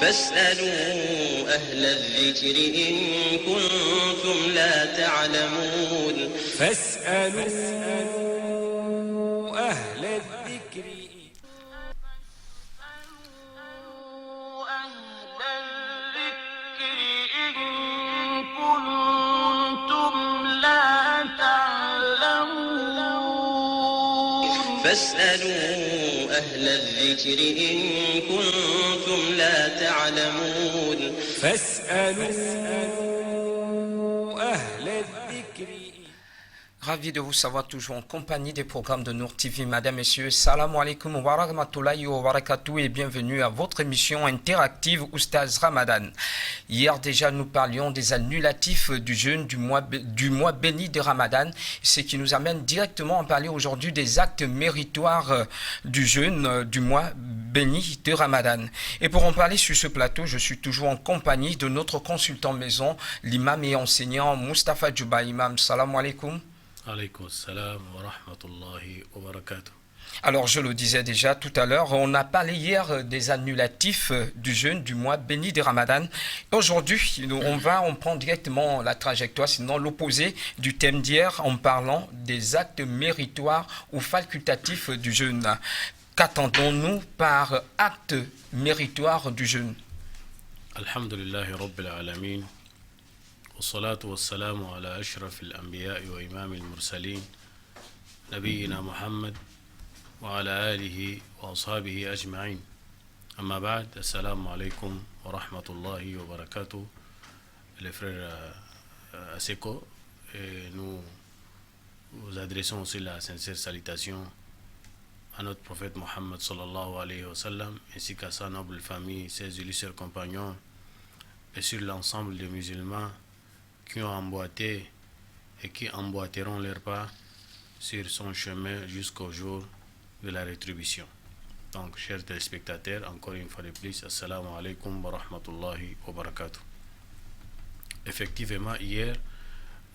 فاسألوا أهل الذكر إن كنتم لا تعلمون فاسألوا أهل الذكر فاسألوا أهل الذكر إن كنتم لا تعلمون فاسألوا أهل الذكر. Ravi de vous savoir toujours en compagnie des programmes de Nour TV. Madame, Messieurs, salam alaikum wa rahmatullahi wa barakatuh et bienvenue à votre émission interactive Oustaz Ramadan. Hier déjà, nous parlions des annulatifs du jeûne du mois béni de Ramadan, ce qui nous amène directement à parler aujourd'hui des actes méritoires du jeûne du mois béni de Ramadan. Et pour en parler sur ce plateau, je suis toujours en compagnie de notre consultant maison, l'imam et enseignant Mustafa Djouba. Imam, salam alaikum. Alaykoum salam wa rahmatullahi wa barakatuh. Alors, je le disais déjà tout à l'heure, on a parlé hier des annulatifs du jeûne du mois béni de Ramadan. Aujourd'hui, on prend directement la trajectoire, sinon l'opposé du thème d'hier, en parlant des actes méritoires ou facultatifs du jeûne. Qu'attendons-nous par acte méritoire du jeûne? Alhamdulillahi Rabbil Alamin. والصلاة والسلام على أشرف الأنبياء وإمام المرسلين نبينا محمد وعلى آله وأصحابه أجمعين أما بعد السلام عليكم ورحمة الله وبركاته. Les frères Aseko, nous vous adressons aussi la sincère salutation à notre prophète Mohammed sallallahu alayhi wa sallam ainsi qu'à sa noble famille, ses illustres compagnons et sur l'ensemble des musulmans qui ont emboîté et qui emboîteront leur pas sur son chemin jusqu'au jour de la rétribution. Donc, chers téléspectateurs, encore une fois de plus, assalamu alaikum wa rahmatullahi wa barakatuh. Effectivement, hier,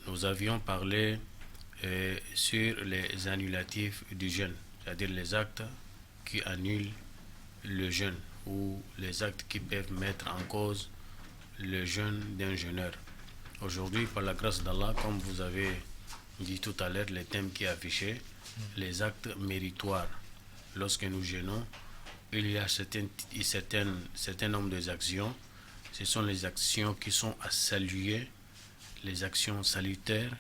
nous avions parlé sur les annulatifs du jeûne, c'est-à-dire les actes qui annulent le jeûne ou les actes qui peuvent mettre en cause le jeûne d'un jeûneur. Aujourd'hui, par la grâce d'Allah, comme vous avez dit tout à l'heure, les thèmes qui affichaient, les actes méritoires. Lorsque nous jeûnons, il y a certains nombres d'actions. Ce sont les actions qui sont à saluer, les actions salutaires,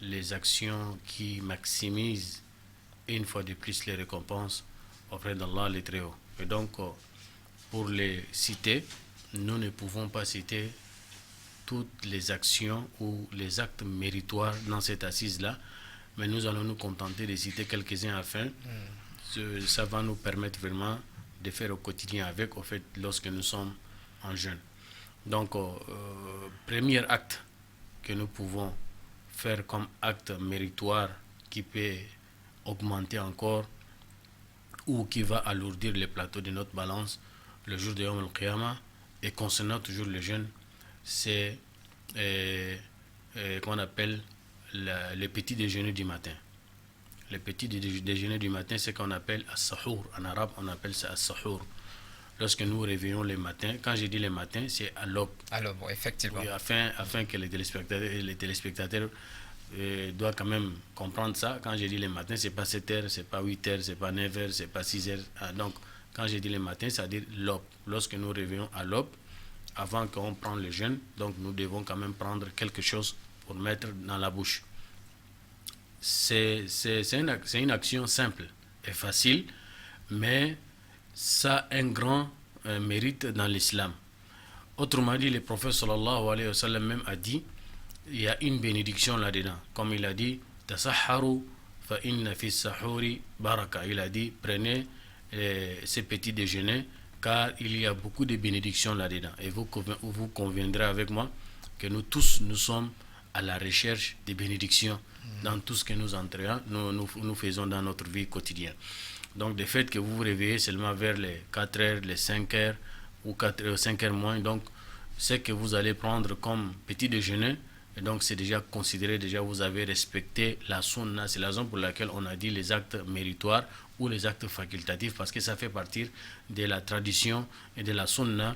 les actions qui maximisent une fois de plus les récompenses auprès d'Allah le Très-Haut. Et donc, pour les citer, nous ne pouvons pas citer toutes les actions ou les actes méritoires dans cette assise-là, mais nous allons nous contenter de citer quelques-uns afin ça va nous permettre vraiment de faire au quotidien avec, au fait, lorsque nous sommes en jeûne. Donc, premier acte que nous pouvons faire comme acte méritoire qui peut augmenter encore ou qui va alourdir les plateaux de notre balance le jour de Yom al-Qiyamah, et concernant toujours le jeûne, c'est qu'on appelle le petit déjeuner du matin. Le petit déjeuner du matin, c'est qu'on appelle as-sahur. En arabe, on appelle ça as-sahur. Lorsque nous réveillons le matin, quand je dis le matin, c'est à l'aube. À l'aube, effectivement. Oui, afin que les téléspectateurs doivent quand même comprendre ça. Quand je dis le matin, c'est pas 7 heures, c'est pas 8 heures, c'est pas 9 heures, c'est pas 6 heures. Donc, quand je dis le matin, c'est-à-dire l'aube. Lorsque nous réveillons à l'aube, avant qu'on prenne le jeûne, donc nous devons quand même prendre quelque chose pour mettre dans la bouche. C'est une action simple et facile, mais ça a un grand mérite dans l'islam. Autrement dit, le prophète sallallahu alayhi wa sallam même a dit, il y a une bénédiction là-dedans. Comme il a dit, tasahharu fa inna fi sahuri baraka. Il a dit, prenez ces petits déjeuners, car il y a beaucoup de bénédictions là-dedans. Et vous conviendrez avec moi que nous tous, nous sommes à la recherche des bénédictions dans tout ce que nous faisons dans notre vie quotidienne. Donc, le fait que vous vous réveillez seulement vers les 4 heures, les 5 heures ou 5 heures moins, donc, ce que vous allez prendre comme petit déjeuner, et donc c'est déjà considéré, déjà vous avez respecté la sunna. C'est la raison pour laquelle on a dit les actes méritoires ou les actes facultatifs, parce que ça fait partie de la tradition et de la sunna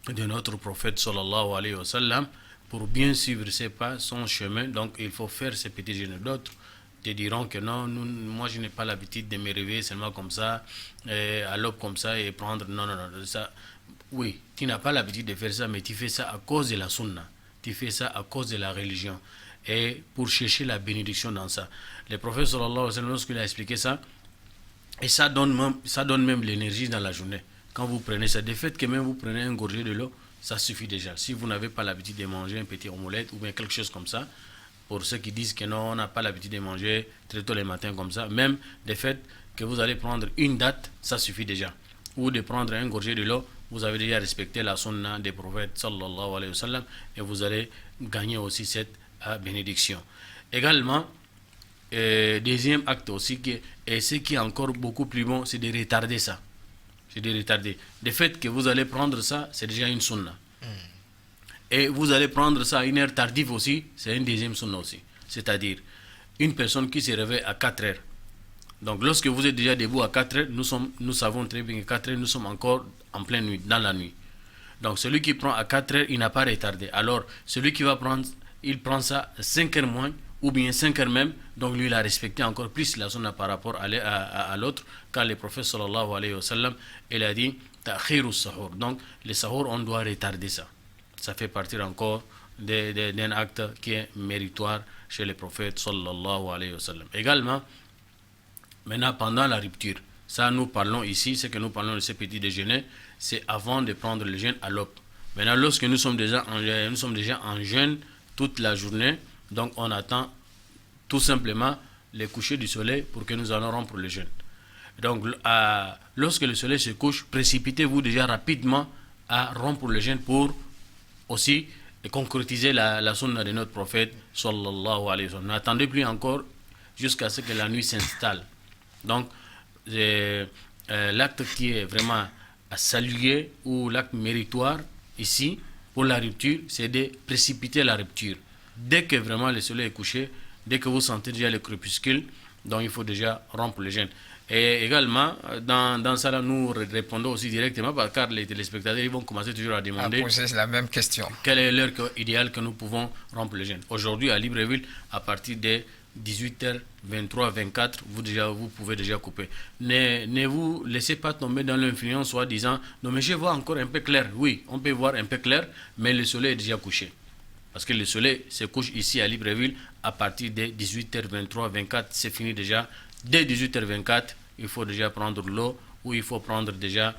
de notre prophète sallallahu alayhi wa sallam, pour bien suivre ses pas, son chemin. Donc il faut faire ces petits jeûnes. D'autres te diront que non, moi je n'ai pas l'habitude de me réveiller seulement comme ça, à l'aube comme ça, et prendre, non, ça. Oui, tu n'as pas l'habitude de faire ça, mais tu fais ça à cause de la sunna. Tu fais ça à cause de la religion. Et pour chercher la bénédiction dans ça. Le prophète sallallahu alayhi wa sallam, lorsqu'il a expliqué ça, et ça donne même l'énergie dans la journée. Quand vous prenez ça, de fait que même vous prenez un gorgée de l'eau, ça suffit déjà. Si vous n'avez pas l'habitude de manger un petit omelette ou bien quelque chose comme ça, pour ceux qui disent que non, on n'a pas l'habitude de manger très tôt le matin comme ça, même de fait que vous allez prendre une date, ça suffit déjà. Ou de prendre un gorgée de l'eau, vous avez déjà respecté la sunna des prophètes sallallahu alayhi wa sallam, et vous allez gagner aussi cette bénédiction. Également, deuxième acte aussi, et ce qui est encore beaucoup plus bon, c'est de retarder ça. C'est de retarder. Le fait que vous allez prendre ça, c'est déjà une sunna. Et vous allez prendre ça à une heure tardive aussi, c'est une deuxième sunna aussi. C'est-à-dire, une personne qui se réveille à 4 heures. Donc, lorsque vous êtes déjà debout à 4 heures, nous savons très bien que 4 heures, nous sommes encore en pleine nuit, dans la nuit. Donc, celui qui prend à 4 heures, il n'a pas retardé. Alors, celui qui va prendre, il prend ça à 5 heures moins, ou bien 5 heures même, donc lui il a respecté encore plus la sunna par rapport à l'autre, car le prophète sallallahu alayhi wa sallam, il a dit ta'khiru sahur. Donc le sahur, on doit retarder ça. Ça fait partie encore d'un acte qui est méritoire chez le prophète sallallahu alayhi wa sallam. Également, maintenant pendant la rupture, ça nous parlons ici, c'est que nous parlons de ce petit déjeuner, c'est avant de prendre le jeûne à l'aube. Maintenant, lorsque nous sommes déjà en jeûne toute la journée, donc on attend tout simplement le coucher du soleil pour que nous allons rompre le jeûne. Donc lorsque le soleil se couche, précipitez-vous déjà rapidement à rompre le jeûne pour aussi concrétiser la sunna de notre prophète sallallahu alayhi wa sallam. N'attendez plus encore jusqu'à ce que la nuit s'installe. Donc l'acte qui est vraiment à saluer, ou l'acte méritoire ici pour la rupture, c'est de précipiter la rupture. Dès que vraiment le soleil est couché, dès que vous sentez déjà le crépuscule, donc il faut déjà rompre le jeûne. Et également, dans ça, là, nous répondons aussi directement, car les téléspectateurs ils vont commencer toujours à demander poser la même question. Quelle est l'heure idéale que nous pouvons rompre le jeûne. Aujourd'hui, à Libreville, à partir de 18h23, 24, vous pouvez déjà couper. Ne vous laissez pas tomber dans l'influence, soit disant non, mais je vois encore un peu clair. Oui, on peut voir un peu clair, mais le soleil est déjà couché. Parce que le soleil se couche ici à Libreville à partir de 18h23, 24, c'est fini déjà. Dès 18h24, il faut déjà prendre l'eau, ou il faut prendre déjà,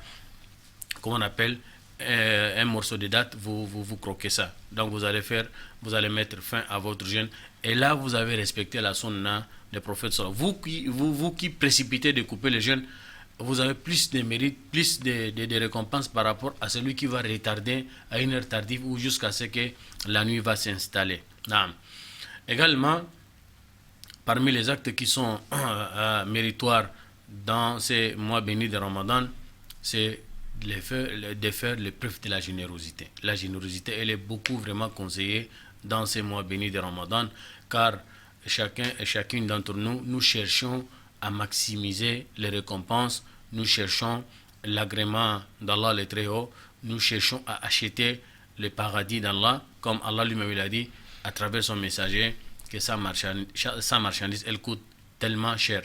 comment on appelle, un morceau de date, vous croquez ça. Donc vous allez mettre fin à votre jeûne. Et là, vous avez respecté la sunna des prophètes. Vous qui précipitez de couper le jeûne, vous avez plus de mérite, plus de récompenses par rapport à celui qui va retarder à une heure tardive ou jusqu'à ce que la nuit va s'installer. Également, parmi les actes qui sont méritoires dans ces mois bénis de Ramadan, c'est de faire l'épreuve de la générosité. La générosité, elle est beaucoup vraiment conseillée dans ces mois bénis de Ramadan, car chacun et chacune d'entre nous, nous cherchons à maximiser les récompenses, nous cherchons l'agrément d'Allah le Très-Haut, nous cherchons à acheter le paradis d'Allah, comme Allah lui-même l'a dit à travers son messager, que sa marchandise, elle coûte tellement cher.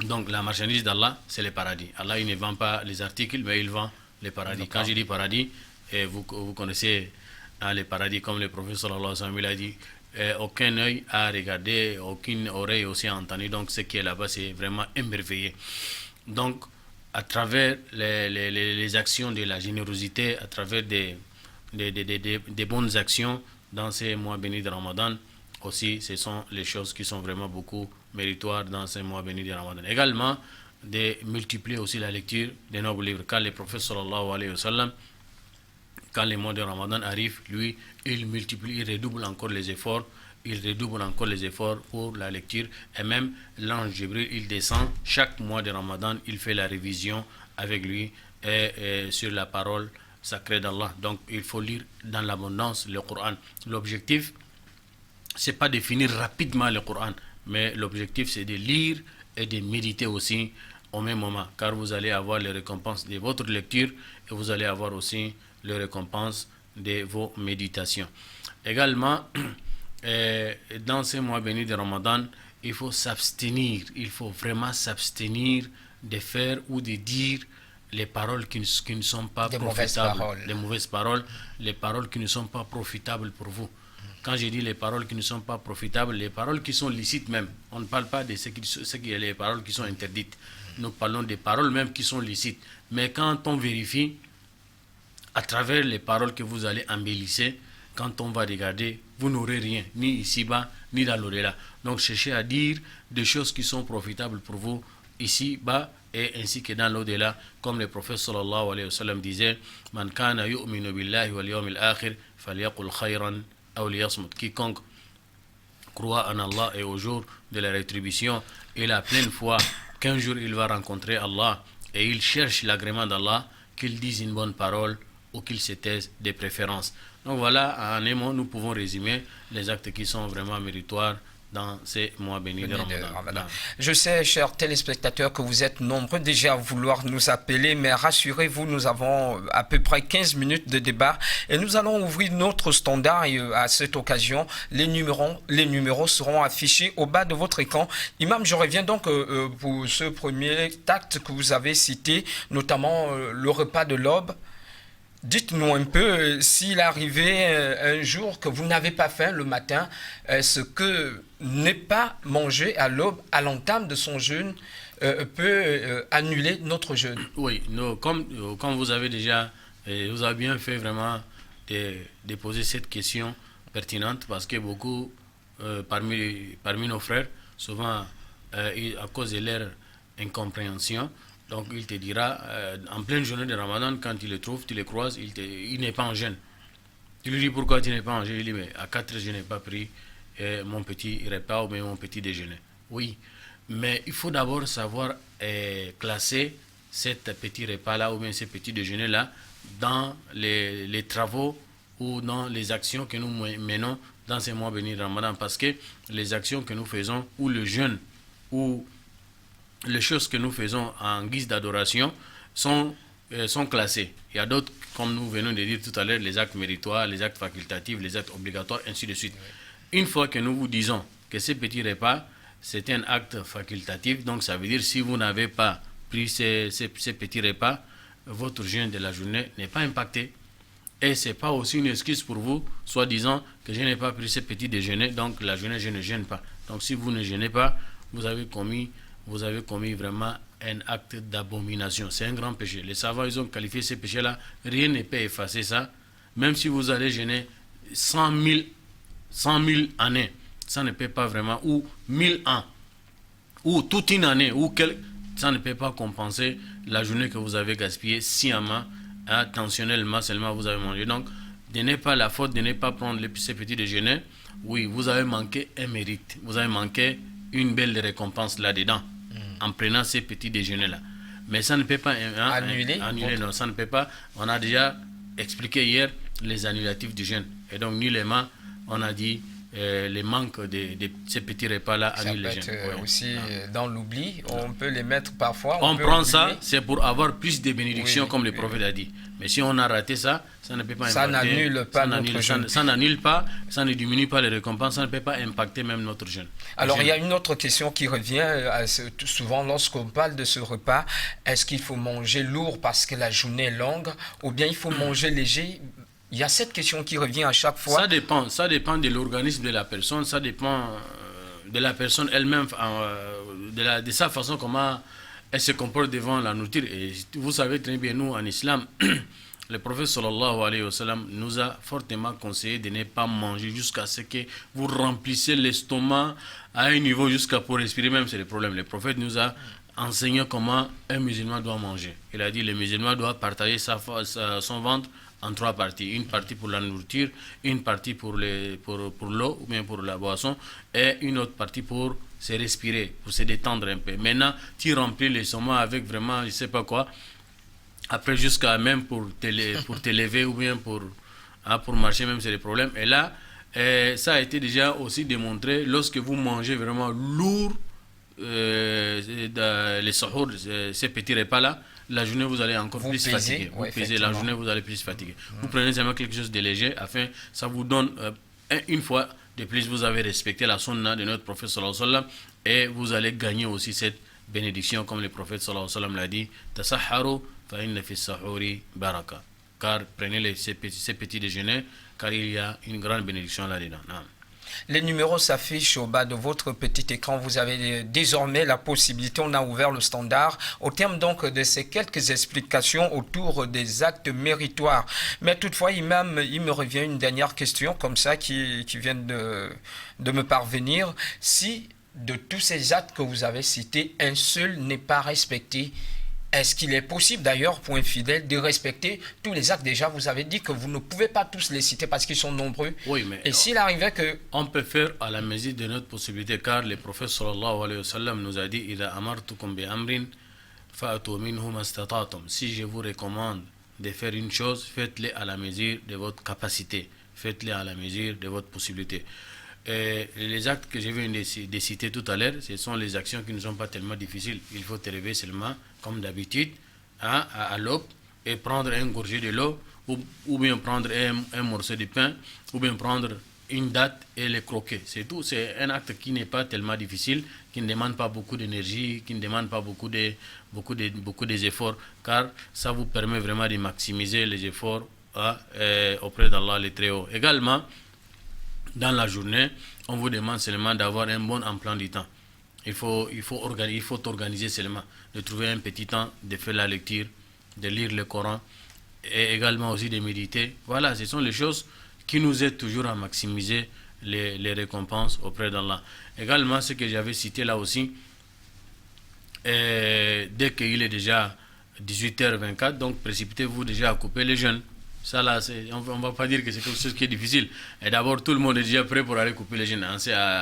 Donc la marchandise d'Allah, c'est le paradis. Allah, il ne vend pas les articles, mais il vend le paradis. Quand je dis paradis, et vous connaissez les paradis, comme le prophète sallallahu alayhi wa sallam, il a dit, aucun œil a regardé, aucune oreille aussi a entendu. Donc ce qui est là-bas, c'est vraiment émerveillé. Donc à travers les actions de la générosité, à travers des bonnes actions dans ces mois bénis de Ramadan, aussi ce sont les choses qui sont vraiment beaucoup méritoires dans ces mois bénis de Ramadan. Également, de multiplier aussi la lecture des nobles livres. Quand le prophète sallallahu alayhi wa sallam, quand les mois de Ramadan arrivent, lui, il multiplie, il redouble encore les efforts, pour la lecture. Et même l'ange Jibril, il descend chaque mois de Ramadan, il fait la révision avec lui et sur la parole sacrée d'Allah. Donc il faut lire dans l'abondance le Coran. L'objectif, c'est pas de finir rapidement le Coran, mais l'objectif c'est de lire et de méditer aussi au même moment, car vous allez avoir les récompenses de votre lecture et vous allez avoir aussi les récompenses de vos méditations. Également, dans ces mois bénis de Ramadan, il faut s'abstenir, il faut vraiment s'abstenir de faire ou de dire les paroles qui ne sont pas profitables, les mauvaises paroles, les paroles qui ne sont pas profitables pour vous. Quand je dis les paroles qui ne sont pas profitables, les paroles qui sont licites même, on ne parle pas de les paroles qui sont interdites, nous parlons des paroles même qui sont licites. Mais quand on vérifie, à travers les paroles que vous allez embellisser, quand on va regarder, vous n'aurez rien, ni ici-bas, ni dans l'au-delà. Donc cherchez à dire des choses qui sont profitables pour vous ici-bas et ainsi que dans l'au-delà, comme le prophète sallallahu alayhi wa sallam disait, Man kana yu'minu billahi wal yawmil akhir falyaqul khayran aw liyasmut. Quiconque croit en Allah et au jour de la rétribution, il a pleine foi qu'un jour il va rencontrer Allah et il cherche l'agrément d'Allah, qu'il dise une bonne parole ou qu'il se taise de préférence. Donc voilà, en un mot, nous pouvons résumer les actes qui sont vraiment méritoires dans ces mois bénis de Ramadan. Je sais, chers téléspectateurs, que vous êtes nombreux déjà à vouloir nous appeler, mais rassurez-vous, nous avons à peu près 15 minutes de débat et nous allons ouvrir notre standard et à cette occasion, les numéros seront affichés au bas de votre écran. Imam, je reviens donc pour ce premier acte que vous avez cité, notamment le repas de l'aube. Dites-nous un peu s'il arrivait un jour que vous n'avez pas faim le matin, ce que ne pas manger à l'aube, à l'entame de son jeûne, peut annuler notre jeûne. Oui, comme vous avez déjà, vous avez bien fait vraiment de poser cette question pertinente parce que beaucoup parmi nos frères, souvent à cause de leur incompréhension, donc il te dira, en pleine journée de Ramadan, quand tu le trouves, tu le croises, il n'est pas en jeûne. Tu lui dis pourquoi tu n'es pas en jeûne. Il dit, mais à 4 heures, je n'ai pas pris mon petit repas ou bien mon petit déjeuner. Oui, mais il faut d'abord savoir classer ce petit repas-là ou bien ce petit déjeuner-là dans les travaux ou dans les actions que nous menons dans ces mois bénis de Ramadan. Parce que les actions que nous faisons, ou le jeûne, ou les choses que nous faisons en guise d'adoration sont classées. Il y a d'autres, comme nous venons de dire tout à l'heure, les actes méritoires, les actes facultatifs, les actes obligatoires, ainsi de suite. Une fois que nous vous disons que ce petit repas, c'est un acte facultatif, donc ça veut dire si vous n'avez pas pris ces petits repas, votre jeûne de la journée n'est pas impacté. Et ce n'est pas aussi une excuse pour vous, soit disant que je n'ai pas pris ce petit déjeuner, donc la journée je ne jeûne pas. Donc si vous ne jeûnez pas, vous avez commis vraiment un acte d'abomination. C'est un grand péché. Les savants, ils ont qualifié ces péchés-là. Rien ne peut effacer ça. Même si vous allez jeûner 100 000 années, ça ne peut pas vraiment, ou 1000 ans, ou toute une année, ça ne peut pas compenser la journée que vous avez gaspillée sciemment, intentionnellement seulement vous avez mangé. Donc, ne pas la faute de ne pas prendre ces petits déjeuners. Oui, vous avez manqué un mérite. Vous avez manqué une belle récompense là-dedans, en prenant ces petits déjeuners-là. Mais ça ne peut pas annuler, non, ça ne peut pas. On a déjà expliqué hier les annulatifs du jeûne. Et donc, nullement, on a dit les manques de ces petits repas-là annulent le jeûne. Ça peut être aussi dans l'oubli. On peut les mettre parfois. On prend ça, c'est pour avoir plus de bénédictions, comme le prophète a dit. Mais si on a raté ça, ça ne peut pas ça impacter. N'annule pas notre jeûne. Ça n'annule pas, ça ne diminue pas les récompenses, ça ne peut pas impacter même notre jeûne. Alors, il y a une autre question qui revient souvent lorsqu'on parle de ce repas. Est-ce qu'il faut manger lourd parce que la journée est longue ou bien il faut manger léger? Il y a cette question qui revient à chaque fois. Ça dépend de l'organisme de la personne, ça dépend de la personne elle-même, de sa façon comment elle se comporte devant la nourriture. Et vous savez très bien, nous, en islam, le prophète sallallahu alayhi wa sallam nous a fortement conseillé de ne pas manger jusqu'à ce que vous remplissez l'estomac à un niveau jusqu'à pour respirer même, c'est le problème. Le prophète nous a enseigné comment un musulman doit manger. Il a dit le musulman doit partager son ventre en 3 parties. Une partie pour la nourriture, une partie pour l'eau ou bien pour la boisson et une autre partie pour se respirer, pour se détendre un peu. Maintenant, tu remplis l'estomac avec vraiment, je ne sais pas quoi, après jusqu'à même pour te lever ou bien pour marcher même, c'est le problème. Et là, ça a été déjà aussi démontré, lorsque vous mangez vraiment lourd, les sahours, ces petits repas-là, la journée vous allez encore plus fatiguer. Vous pesez la journée, vous allez plus fatiguer. Vous prenez seulement quelque chose de léger, afin ça vous donne une fois de plus, vous avez respecté la sunna de notre prophète sallallahu alayhi wa sallam, et vous allez gagner aussi cette bénédiction, comme le prophète sallallahu alayhi wa sallam l'a dit, tasahharu fa inna fi sahuri baraka. Car prenez ces petits déjeuners, car il y a une grande bénédiction là-dedans. Les numéros s'affichent au bas de votre petit écran. Vous avez désormais la possibilité, on a ouvert le standard au terme donc de ces quelques explications autour des actes méritoires. Mais toutefois, imam, il me revient une dernière question comme ça qui vient de me parvenir. Si de tous ces actes que vous avez cités, un seul n'est pas respecté, est-ce qu'il est possible d'ailleurs pour un fidèle de respecter tous les actes? Déjà, vous avez dit que vous ne pouvez pas tous les citer parce qu'ils sont nombreux. Oui, mais et s'il arrivait que... On peut faire à la mesure de notre possibilité, car le prophète sallallahu alayhi wa sallam nous a dit إِذَا أَمَرْتُكُمْ بِأَمْرٍ فَأْتُوا مِنْهُ مَا اسْتَطَعْتُمْ. Si je vous recommande de faire une chose, faites-le à la mesure de votre capacité. Faites-le à la mesure de votre possibilité. Et les actes que je viens de citer tout à l'heure, ce sont les actions qui ne sont pas tellement difficiles. Il faut te lever seulement, comme d'habitude, à l'aube, et prendre un gorgée de l'eau, ou bien prendre un morceau de pain, ou bien prendre une date et le croquer. C'est tout. C'est un acte qui n'est pas tellement difficile, qui ne demande pas beaucoup d'énergie, qui ne demande pas beaucoup des efforts, car ça vous permet vraiment de maximiser les efforts auprès d'Allah le Très-Haut. Également, dans la journée, on vous demande seulement d'avoir un bon emploi du temps. Il faut organiser seulement, de trouver un petit temps, de faire la lecture, de lire le Coran, et également aussi de méditer. Voilà, ce sont les choses qui nous aident toujours à maximiser les récompenses auprès d'Allah. Également, ce que j'avais cité là aussi, dès qu'il est déjà 18h24, donc précipitez-vous déjà à couper les jeûnes. Ça là, on ne va pas dire que c'est quelque chose qui est difficile. Et d'abord, tout le monde est déjà prêt pour aller couper les jeûnes à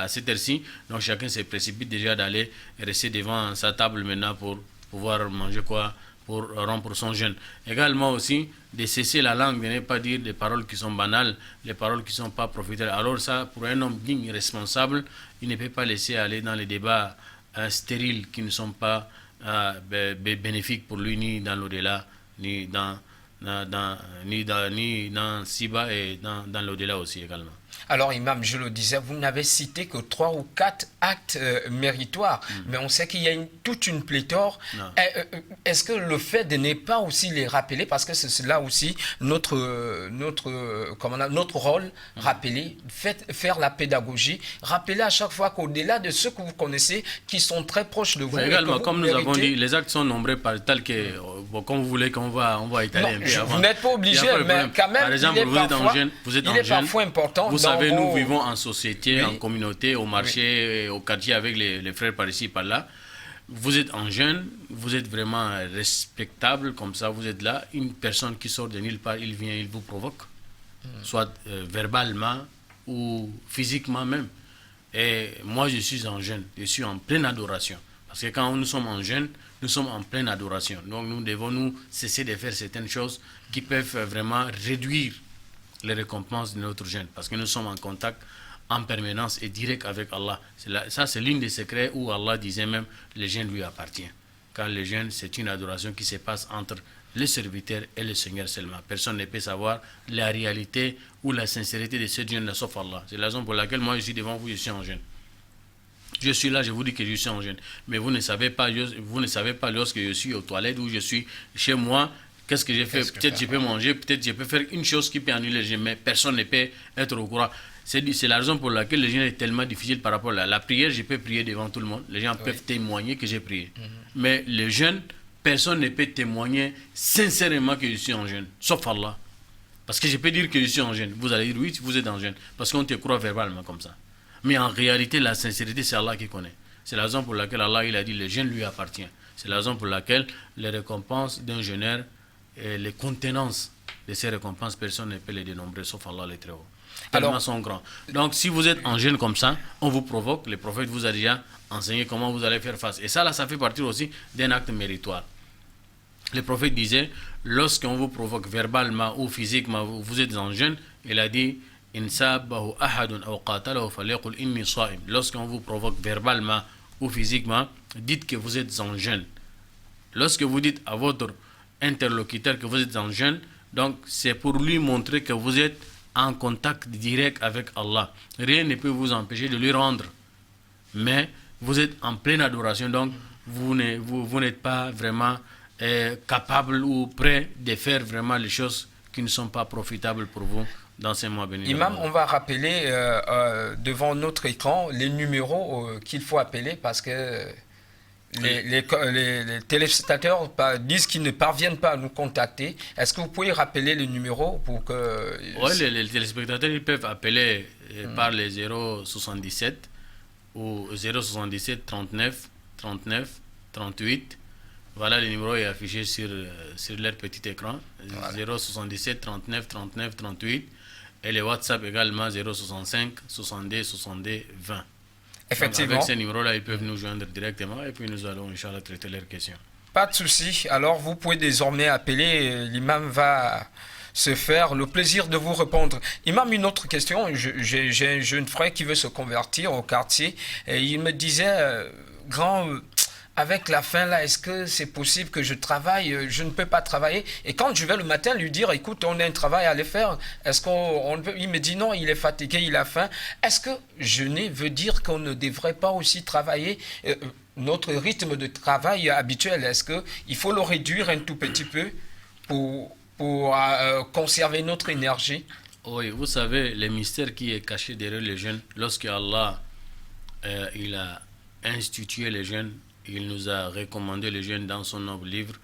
cette heure-ci. Donc chacun se précipite déjà d'aller rester devant sa table maintenant pour pouvoir manger quoi, pour rompre son jeûne. Également aussi, de cesser la langue, de ne pas dire des paroles qui sont banales, des paroles qui ne sont pas profitables. Alors ça, pour un homme digne et responsable, il ne peut pas laisser aller dans les débats stériles qui ne sont pas bénéfiques pour lui, ni dans l'au-delà, ni dans Siba et dans l'au-delà aussi également. Alors, imam, je le disais, vous n'avez cité que 3 ou 4 actes méritoires, mais on sait qu'il y a toute une pléthore. Est-ce que le fait de ne pas aussi les rappeler, parce que c'est là aussi notre rôle, rappeler, faire la pédagogie, rappeler à chaque fois qu'au-delà de ceux que vous connaissez, qui sont très proches de vous. Oui, également, comme nous avons dit, les actes sont nombreux tels que, comme vous voulez qu'on va étaler un peu avant. Vous n'êtes pas obligé, mais quand même, par exemple, vous êtes en jeune, parfois important. Vous savez, nous vivons en société, en communauté, au marché, au quartier avec les frères par ici, par là. Vous êtes en jeune, vous êtes vraiment respectable, comme ça, vous êtes là. Une personne qui sort de nulle part, il vient, il vous provoque, soit verbalement ou physiquement même. Et moi, je suis en jeûne, je suis en pleine adoration. Parce que quand nous sommes en jeûne, nous sommes en pleine adoration. Donc nous devons cesser de faire certaines choses qui peuvent vraiment réduire les récompenses de notre jeûne. Parce que nous sommes en contact en permanence et direct avec Allah. Ça, c'est l'un des secrets où Allah disait même le jeûne lui appartient. Car le jeûne, c'est une adoration qui se passe entre le serviteur et le Seigneur seulement. Personne ne peut savoir la réalité ou la sincérité de ce jeûne sauf Allah. C'est la raison pour laquelle moi je suis devant vous, je suis en jeûne. Je suis là, je vous dis que je suis en jeûne. Mais vous ne savez pas lorsque je suis aux toilettes ou je suis chez moi, qu'est-ce que j'ai fait? Peut-être je peux manger, peut-être je peux faire une chose qui peut annuler le jeûne, mais personne ne peut être au courant. C'est la raison pour laquelle le jeûne est tellement difficile par rapport à la prière. Je peux prier devant tout le monde. Les gens peuvent témoigner que j'ai prié. Mais le jeûne, personne ne peut témoigner sincèrement que je suis en jeûne, sauf Allah. Parce que je peux dire que je suis en jeûne. Vous allez dire oui, vous êtes en jeûne. Parce qu'on te croit verbalement comme ça. Mais en réalité, la sincérité, c'est Allah qui connaît. C'est la raison pour laquelle Allah il a dit le jeûne lui appartient. C'est la raison pour laquelle les récompenses d'un jeûneur et les contenances de ces récompenses, personne ne peut les dénombrer, sauf Allah le Très-Haut. Tellement sont grands. Donc, si vous êtes en jeûne comme ça, on vous provoque. Le prophète vous a déjà enseigné comment vous allez faire face. Et ça, là, ça fait partie aussi d'un acte méritoire. Le prophète disait, lorsqu'on vous provoque verbalement ou physiquement, vous êtes en jeûne, il a dit, lorsqu'on vous provoque verbalement ou physiquement, dites que vous êtes en jeûne. Lorsque vous dites à votre interlocuteur que vous êtes en jeûne, donc c'est pour lui montrer que vous êtes en contact direct avec Allah. Rien ne peut vous empêcher de lui rendre. Mais vous êtes en pleine adoration, donc vous n'êtes pas vraiment capable ou prêt de faire vraiment les choses qui ne sont pas profitables pour vous dans ces mois bénis. Imam, on va rappeler devant notre écran les numéros qu'il faut appeler parce que les téléspectateurs disent qu'ils ne parviennent pas à nous contacter. Est-ce que vous pouvez rappeler les numéros pour que... Oui, les téléspectateurs ils peuvent appeler par les 077 ou 077 39 39 38. Voilà, le numéro est affiché sur leur petit écran. Voilà. 077 39 39 38. Et les WhatsApp également 065 62 62 20. Effectivement. Donc avec ces numéros-là, ils peuvent nous joindre directement et puis nous allons, Inch'Allah, traiter leurs questions. Pas de souci. Alors, vous pouvez désormais appeler. L'imam va se faire le plaisir de vous répondre. Imam, une autre question. J'ai un jeune frère qui veut se convertir au quartier. Et il me disait, avec la faim là, est-ce que c'est possible que je travaille? Je ne peux pas travailler. Et quand je vais le matin lui dire, écoute, on a un travail à aller faire, est-ce qu'on peut... Il me dit non, il est fatigué, il a faim. Est-ce que jeûner veut dire qu'on ne devrait pas aussi travailler notre rythme de travail habituel? Est-ce qu'il faut le réduire un tout petit peu pour conserver notre énergie? Oui, vous savez, le mystère qui est caché derrière les jeûnes, lorsque Allah il a institué les jeûnes, il nous a recommandé le jeûne dans son noble livre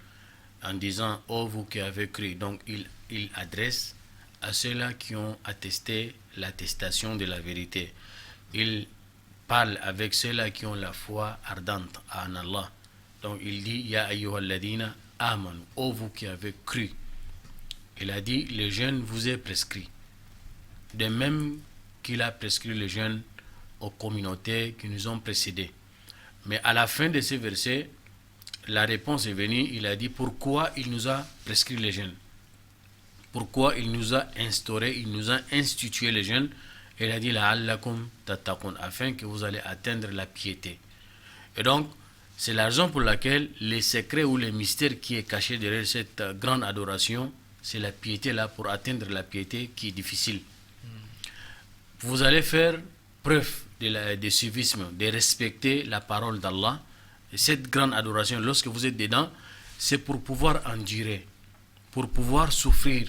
en disant « Oh, vous qui avez cru ». Donc, il adresse à ceux-là qui ont attesté l'attestation de la vérité. Il parle avec ceux-là qui ont la foi ardente en Allah. Donc, il dit « Ya ayyuhalladina amanu ». Oh, vous qui avez cru. Il a dit « Le jeûne vous est prescrit ». De même qu'il a prescrit le jeûne aux communautés qui nous ont précédés. Mais à la fin de ce verset, la réponse est venue, il a dit pourquoi il nous a prescrit le jeûne. Pourquoi il nous a instauré, il nous a institué le jeûne. Il a dit la'allakum tattaqun, afin que vous allez atteindre la piété. Et donc, c'est la raison pour laquelle les secrets ou les mystères qui est caché derrière cette grande adoration, c'est la piété là, pour atteindre la piété qui est difficile. Vous allez faire preuve de civisme, de respecter la parole d'Allah. Et cette grande adoration, lorsque vous êtes dedans, c'est pour pouvoir endurer, pour pouvoir souffrir,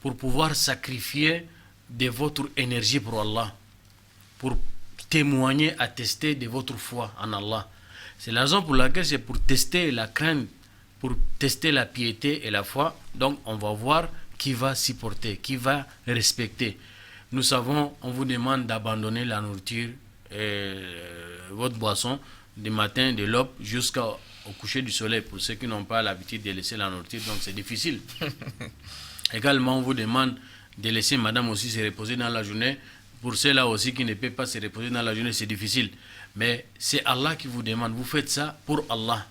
pour pouvoir sacrifier de votre énergie pour Allah, pour témoigner, attester de votre foi en Allah. C'est la raison pour laquelle c'est pour tester la crainte, pour tester la piété et la foi. Donc on va voir qui va supporter, qui va respecter. Nous savons, on vous demande d'abandonner la nourriture et votre boisson du matin, de l'aube jusqu'au coucher du soleil. Pour ceux qui n'ont pas l'habitude de laisser la nourriture, donc c'est difficile. Également, on vous demande de laisser madame aussi se reposer dans la journée. Pour ceux-là aussi qui ne peuvent pas se reposer dans la journée, c'est difficile. Mais c'est Allah qui vous demande. Vous faites ça pour Allah.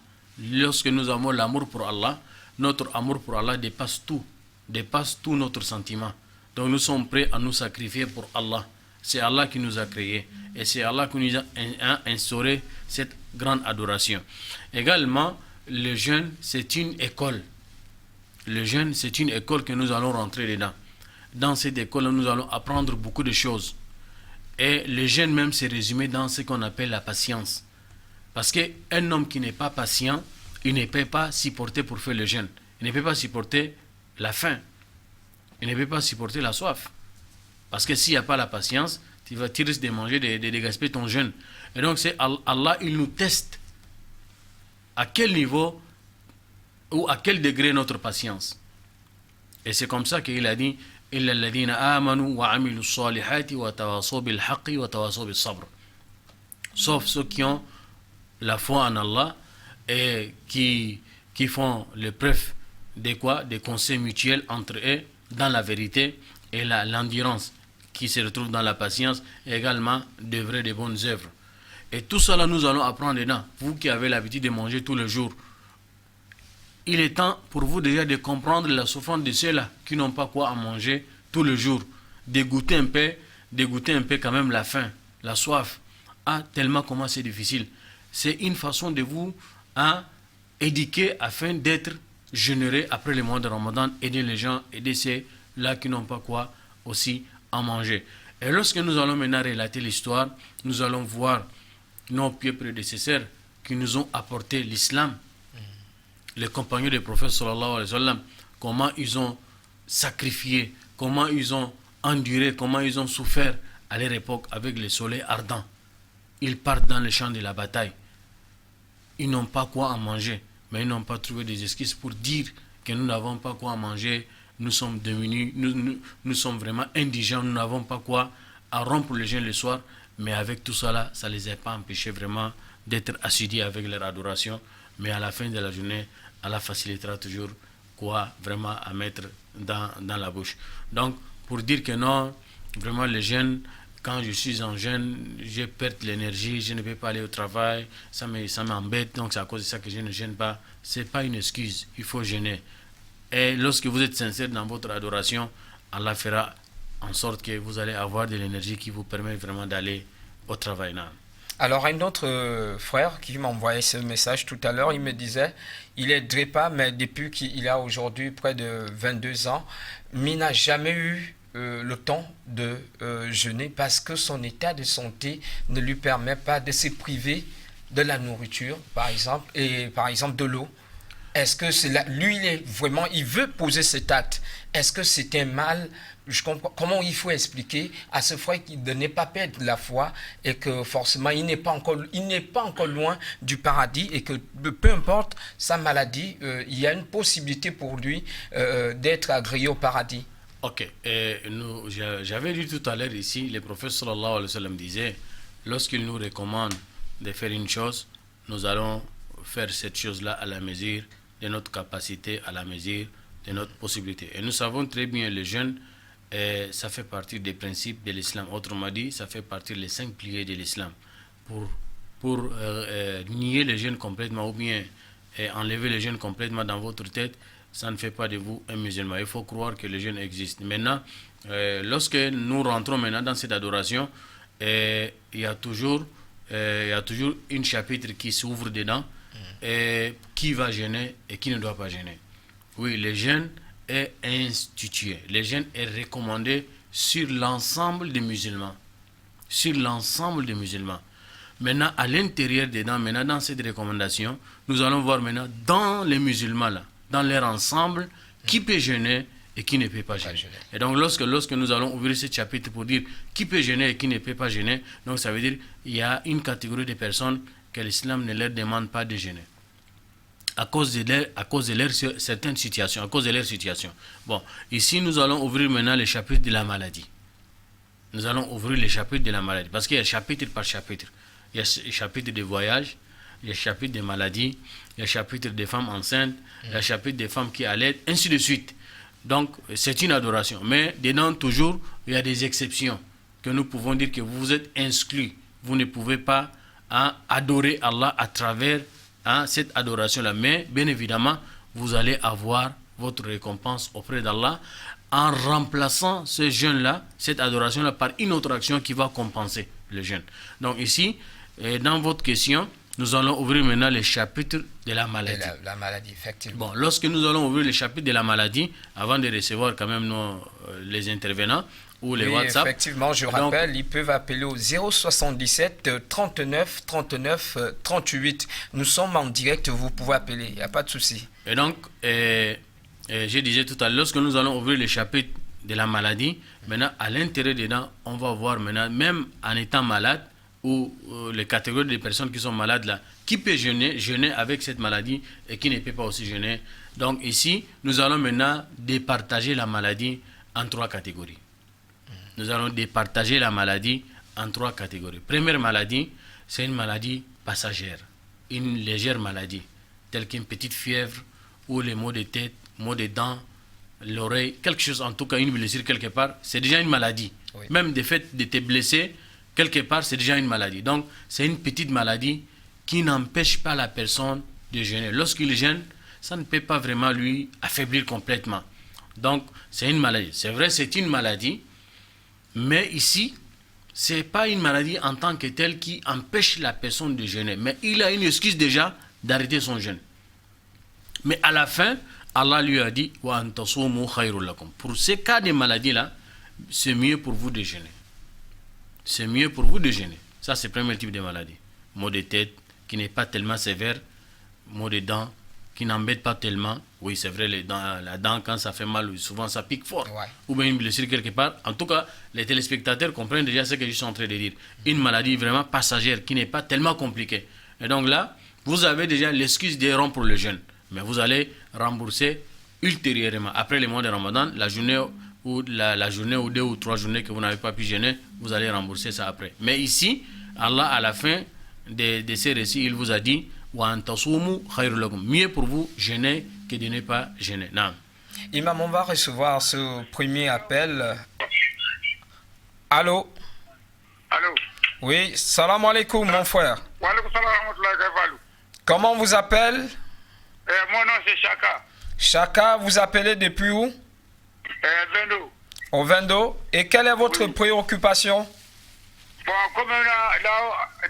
Lorsque nous avons l'amour pour Allah, notre amour pour Allah dépasse tout notre sentiment. Donc nous sommes prêts à nous sacrifier pour Allah. C'est Allah qui nous a créés. Et c'est Allah qui nous a instauré cette grande adoration. Également, le jeûne, c'est une école. Le jeûne, c'est une école que nous allons rentrer dedans. Dans cette école, nous allons apprendre beaucoup de choses. Et le jeûne même, c'est résumé dans ce qu'on appelle la patience. Parce qu'un homme qui n'est pas patient, il ne peut pas supporter pour faire le jeûne. Il ne peut pas supporter la faim. Il ne peut pas supporter la soif. Parce que s'il n'y a pas la patience, tu risques de manger, de gaspiller ton jeûne. Et donc, c'est Allah, il nous teste à quel niveau ou à quel degré notre patience. Et c'est comme ça qu'il a dit إِلَّا الَّذِينَ آمَنُوا وَعَمِلُوا الصَّالِحَاتِ وَتَوَاصَوْا بِالْحَقِّ وَتَوَاصَوْا بِالصَّبْرِ. Sauf ceux qui ont la foi en Allah et qui font le preuve de quoi? Des conseils mutuels entre eux dans la vérité et l'endurance qui se retrouve dans la patience, et également d'œuvrer de bonnes œuvres. Et tout cela, nous allons apprendre dedans. Vous qui avez l'habitude de manger tous les jours, il est temps pour vous déjà de comprendre la souffrance de ceux-là qui n'ont pas quoi à manger tous les jours. Dégoûter un peu quand même la faim, la soif. Ah, tellement comment c'est difficile. c'est une façon de vous éduquer afin d'être généreux après le mois de Ramadan, aider les gens, aider ceux-là qui n'ont pas quoi aussi à manger. Et lorsque nous allons maintenant relater l'histoire, nous allons voir nos pieux prédécesseurs qui nous ont apporté l'islam, les compagnons des prophètes sallallahu alayhi wa sallam, comment ils ont sacrifié, comment ils ont enduré, comment ils ont souffert à leur époque avec le soleil ardent. Ils partent dans les champs de la bataille. Ils n'ont pas quoi à manger, mais ils n'ont pas trouvé des excuses pour dire que nous n'avons pas quoi à manger, nous sommes démunis, nous sommes vraiment indigents, nous n'avons pas quoi à rompre le jeûne le soir, mais avec tout ça là, ça ne les a pas empêchés vraiment d'être assidus avec leur adoration, mais à la fin de la journée, Allah facilitera toujours quoi vraiment à mettre dans la bouche. Donc, pour dire que non, vraiment les jeunes, quand je suis en jeûne, je perds l'énergie, je ne peux pas aller au travail, ça m'embête, donc c'est à cause de ça que je ne jeûne pas. Ce n'est pas une excuse, il faut jeûner. Et lorsque vous êtes sincère dans votre adoration, Allah fera en sorte que vous allez avoir de l'énergie qui vous permet vraiment d'aller au travail. Alors un autre frère qui m'a envoyé ce message tout à l'heure, il me disait, il est drépa, mais depuis qu'il a aujourd'hui près de 22 ans, mais il n'a jamais eu le temps de jeûner parce que son état de santé ne lui permet pas de se priver de la nourriture, par exemple, et par exemple de l'eau. Est-ce que c'est là, lui, il veut poser cet acte. Est-ce que c'est un mal? Je comprends. Comment il faut expliquer à ce frère qu'il ne pas perdre la foi et que forcément il n'est pas encore loin du paradis et que peu importe sa maladie, il y a une possibilité pour lui d'être agréé au paradis. Ok. J'avais dit tout à l'heure ici, le prophète sallallahu alayhi wa sallam disait, lorsqu'il nous recommande de faire une chose, nous allons faire cette chose-là à la mesure de notre capacité, à la mesure de notre possibilité. Et nous savons très bien, le jeûne, ça fait partie des principes de l'islam. Autrement dit, ça fait partie des 5 piliers de l'islam. Pour nier le jeûne complètement ou bien enlever le jeûne complètement dans votre tête, ça ne fait pas de vous un musulman. Il faut croire que le jeûne existe. Maintenant, lorsque nous rentrons maintenant dans cette adoration, il y a toujours une chapitre qui s'ouvre dedans, et qui va jeûner et qui ne doit pas jeûner. Oui, le jeûne est institué. Le jeûne est recommandé sur l'ensemble des musulmans. Sur l'ensemble des musulmans. Maintenant, à l'intérieur dedans, maintenant dans cette recommandation, nous allons voir maintenant dans les musulmans là, dans leur ensemble, qui peut jeûner et qui ne peut pas jeûner. Et donc lorsque nous allons ouvrir ce chapitre pour dire qui peut jeûner et qui ne peut pas jeûner, donc ça veut dire qu'il y a une catégorie de personnes que l'islam ne leur demande pas de jeûner. À cause de leur certaines situations, à cause de leur situation. Bon, ici nous allons ouvrir maintenant le chapitre de la maladie. Nous allons ouvrir le chapitre de la maladie, parce qu'il y a chapitre par chapitre. Il y a le chapitre de voyage, il y a le chapitre de maladie, il y a le chapitre des femmes enceintes, il y a le chapitre des femmes qui allaitent, ainsi de suite. Donc, c'est une adoration. Mais dedans, toujours, il y a des exceptions que nous pouvons dire que vous êtes exclus. Vous ne pouvez pas adorer Allah à travers cette adoration-là. Mais, bien évidemment, vous allez avoir votre récompense auprès d'Allah en remplaçant ce jeûne-là, cette adoration-là, par une autre action qui va compenser le jeûne. Donc ici, dans votre question, nous allons ouvrir maintenant le chapitre de la maladie. La maladie, effectivement. Bon, lorsque nous allons ouvrir le chapitre de la maladie, avant de recevoir quand même les intervenants ou les WhatsApp. Effectivement, je rappelle, ils peuvent appeler au 077 39 39 38. Nous sommes en direct, vous pouvez appeler, il n'y a pas de souci. Et donc, je disais tout à l'heure, lorsque nous allons ouvrir le chapitre de la maladie, maintenant, à l'intérieur dedans, on va voir maintenant, même en étant malade, ou les catégories de personnes qui sont malades là, qui peut jeûner avec cette maladie et qui ne peut pas aussi jeûner. Donc ici, nous allons maintenant départager la maladie en 3 catégories. Nous allons départager la maladie en 3 catégories. Première maladie, c'est une maladie passagère, une légère maladie, telle qu'une petite fièvre ou les maux de tête, maux de dents, l'oreille, quelque chose, en tout cas une blessure quelque part, c'est déjà une maladie. Oui. Même le fait de te blesser, quelque part, c'est déjà une maladie. Donc, c'est une petite maladie qui n'empêche pas la personne de jeûner. Lorsqu'il jeûne, ça ne peut pas vraiment lui affaiblir complètement. Donc, c'est une maladie. C'est vrai, c'est une maladie, mais ici, Ce n'est pas une maladie en tant que telle qui empêche la personne de jeûner, mais il a une excuse déjà d'arrêter son jeûne. Mais à la fin, Allah lui a dit « Wa antasumu khayrul lakum » Pour ces cas de maladies-là, c'est mieux pour vous de jeûner. C'est mieux pour vous de jeûner. Ça, c'est le premier type de maladie. Maux de tête qui n'est pas tellement sévère, maux de dents qui n'embête pas tellement. Oui, c'est vrai, les dents, la dent, quand ça fait mal, souvent ça pique fort. Ouais. Ou bien une blessure quelque part. En tout cas, les téléspectateurs comprennent déjà ce que je suis en train de dire. Une maladie vraiment passagère qui n'est pas tellement compliquée. Et donc là, vous avez déjà l'excuse de rompre le jeûne. Mais vous allez rembourser ultérieurement. Après le mois de Ramadan, la journée ou la journée ou 2 ou 3 journées que vous n'avez pas pu jeûner, vous allez rembourser ça après. Mais ici, Allah, à la fin de ces récits, il vous a dit mieux pour vous jeûner que de ne pas jeûner. Non. Imam, on va recevoir ce premier appel. Allô? Allô? Oui, salam alaikum mon frère. Wa alaikum salam wa rahmatullahi wa barakatuh. Comment vous appelle? Mon nom c'est Chaka. Chaka, vous appelez depuis où? Vendo. Au Vendo. Et quelle est votre préoccupation? Bon, comme là,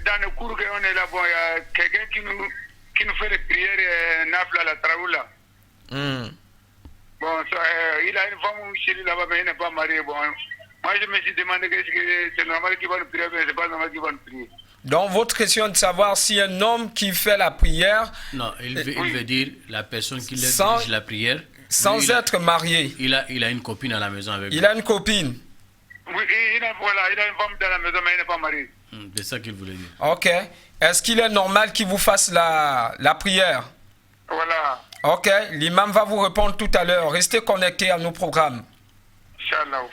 dans le cours qu'on est là, bon, il y a quelqu'un qui nous fait des prières, Nafla, la Traoula. Bon, il a une femme chez lui là-bas, mais il n'est pas marié. Bon, moi je me suis demandé que c'est normal qu'il va nous prier, mais c'est pas normal qu'il va nous prier. Donc votre question est de savoir si un homme qui fait la prière... Non, il veut dire la personne qui Sans- dirige la prière. Sans lui, être marié. il a une copine à la maison avec lui. Il a une copine. Oui, il a une femme dans la maison, mais il n'est pas marié. C'est ça qu'il voulait dire. Ok. Est-ce qu'il est normal qu'il vous fasse la prière? Voilà. Ok. L'imam va vous répondre tout à l'heure. Restez connectés à nos programmes. Inch'Allah.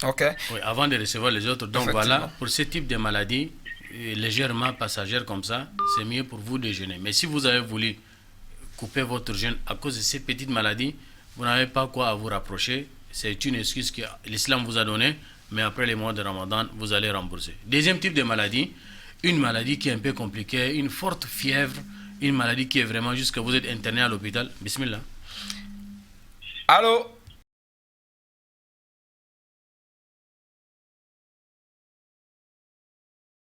Ok. Oui, avant de recevoir les autres. Donc Effectivement. voilà, pour ce type de maladie, légèrement passagère comme ça, c'est mieux pour vous de jeûner. Mais si vous avez voulu couper votre jeûne à cause de ces petites maladies, vous n'avez pas quoi à vous rapprocher. C'est une excuse que l'islam vous a donnée, mais après les mois de Ramadan, vous allez rembourser. Deuxième type de maladie, une maladie qui est un peu compliquée, une forte fièvre, une maladie qui est vraiment jusqu'à vous êtes interné à l'hôpital. Bismillah. Allô?